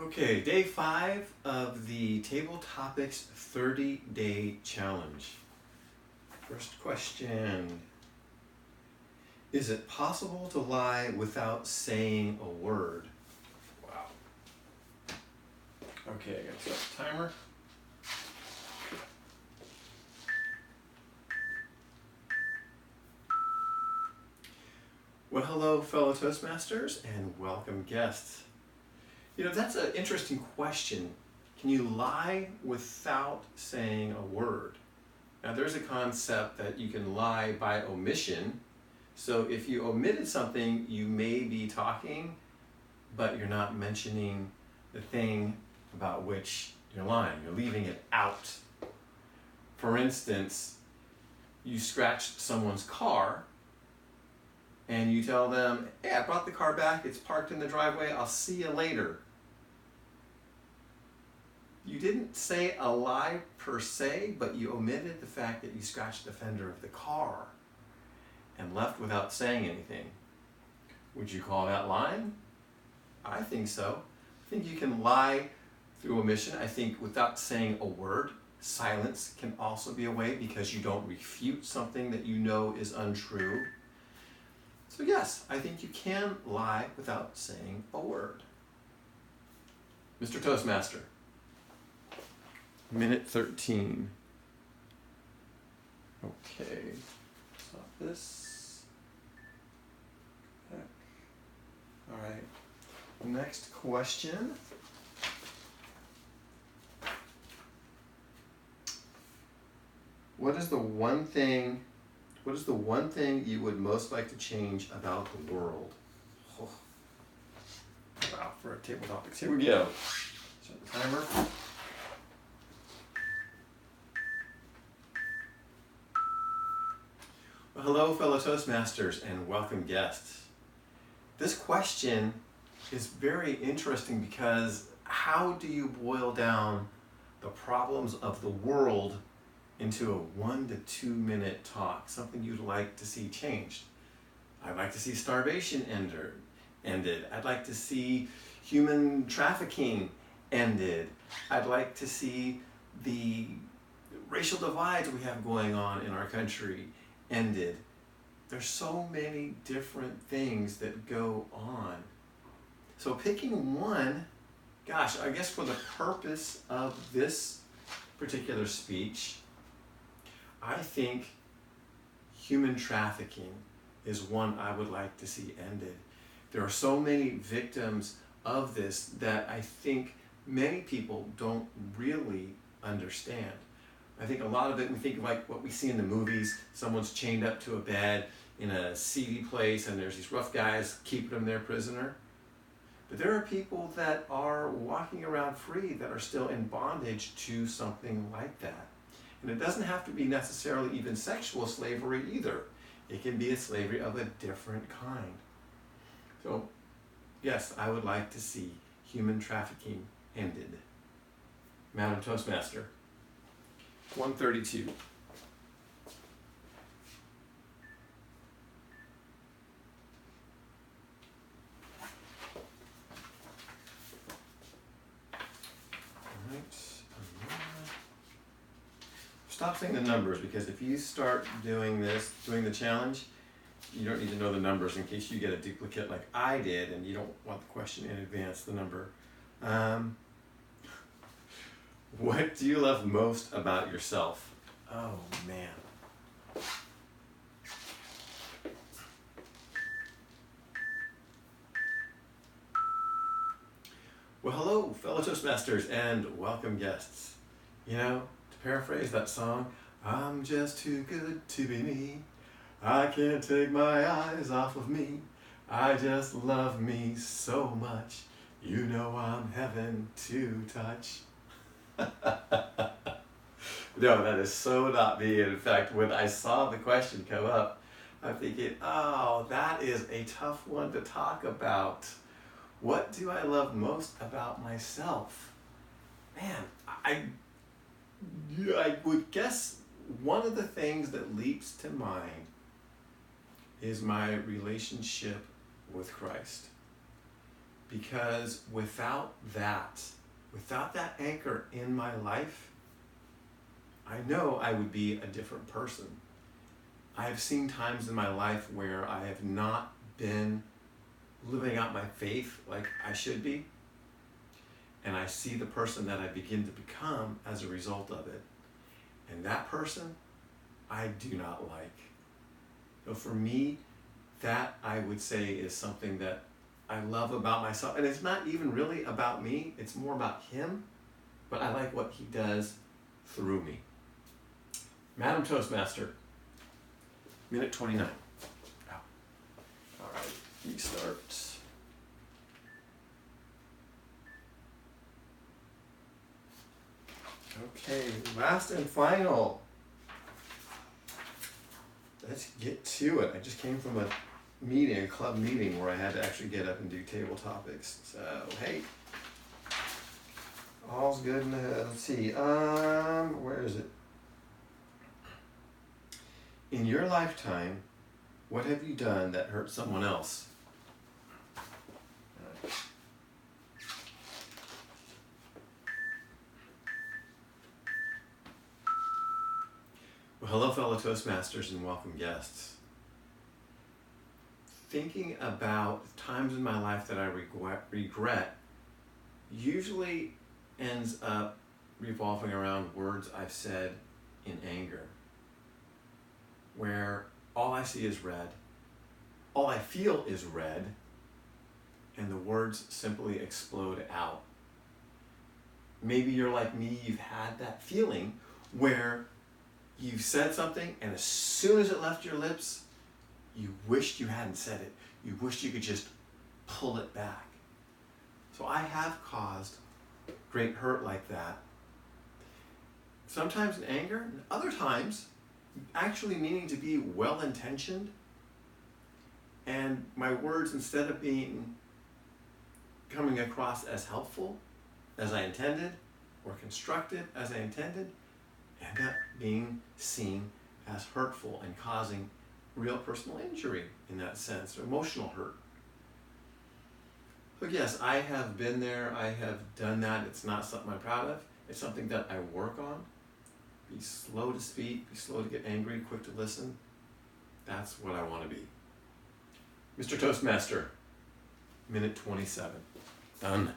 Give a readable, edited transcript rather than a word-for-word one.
Okay, day 5 of the Table Topics 30-day challenge. First question. Is it possible to lie without saying a word? Wow. Okay, I gotta set the timer. Well, hello, fellow Toastmasters, and welcome guests. You know, that's an interesting question. Can you lie without saying a word? Now, there's a concept that you can lie by omission. So if you omitted something, you may be talking, but you're not mentioning the thing about which you're lying. You're leaving it out. For instance, you scratched someone's car, and you tell them, hey, I brought the car back, it's parked in the driveway, I'll see you later. You didn't say a lie per se, but you omitted the fact that you scratched the fender of the car and left without saying anything. Would you call that lying? I think so. I think you can lie through omission. I think without saying a word, silence can also be a way because you don't refute something that you know is untrue. So yes, I think you can lie without saying a word. Mr. Toastmaster. Minute 13. Okay, stop this. Back. All right, next question. What is the one thing you would most like to change about the world? Oh. Wow, for our table topics. Here we go. Set the timer. Well, hello, fellow Toastmasters, and welcome guests. This question is very interesting because how do you boil down the problems of the world into a 1 to 2 minute talk, something you'd like to see changed? I'd like to see starvation ended. I'd like to see human trafficking ended. I'd like to see the racial divides we have going on in our country ended. There's so many different things that go on. So picking one, gosh, I guess for the purpose of this particular speech, I think human trafficking is one I would like to see ended. There are so many victims of this that I think many people don't really understand. I think a lot of it, we think of like what we see in the movies, someone's chained up to a bed in a seedy place and there's these rough guys keeping them there prisoner. But there are people that are walking around free that are still in bondage to something like that. And it doesn't have to be necessarily even sexual slavery either. It can be a slavery of a different kind. So, yes, I would like to see human trafficking ended. Madam Toastmaster. 132. Stop saying the numbers, because if you start doing the challenge, you don't need to know the numbers in case you get a duplicate like I did and you don't want the question in advance, the number. What do you love most about yourself? Oh, man. Well, hello, fellow Toastmasters, and welcome guests. You know, to paraphrase that song, I'm just too good to be me. I can't take my eyes off of me. I just love me so much. You know I'm heaven to touch. No, that is so not me. In fact, when I saw the question come up, I'm thinking, oh, that is a tough one to talk about. What do I love most about myself? Man, I would guess one of the things that leaps to mind is my relationship with Christ. because without that anchor in my life, I know I would be a different person. I've seen times in my life where I have not been living out my faith like I should be, and I see the person that I begin to become as a result of it. And that person, I do not like. So for me, that I would say is something that I love about myself. And it's not even really about me, it's more about him, but I like what he does through me. Madam Toastmaster, minute 29. Ow. All right, restart. Okay, last and final. Let's get to it. I just came from a meeting, a club meeting, where I had to actually get up and do table topics. So, hey, all's good in the hood. Let's see, where is it? In your lifetime, what have you done that hurt someone else? Well, hello, fellow Toastmasters, and welcome guests. Thinking about times in my life that I regret usually ends up revolving around words I've said in anger, where all I see is red, all I feel is red, and the words simply explode out. Maybe you're like me, you've had that feeling where you've said something, and as soon as it left your lips, you wished you hadn't said it. You wished you could just pull it back. So I have caused great hurt like that. Sometimes in anger, and other times actually meaning to be well-intentioned. And my words, instead of coming across as helpful as I intended, or constructive as I intended, end up being seen as hurtful and causing real personal injury in that sense, or emotional hurt. So yes, I have been there, I have done that. It's not something I'm proud of. It's something that I work on. Be slow to speak, be slow to get angry, quick to listen. That's what I want to be. Mr. Toastmaster, minute 27. Done.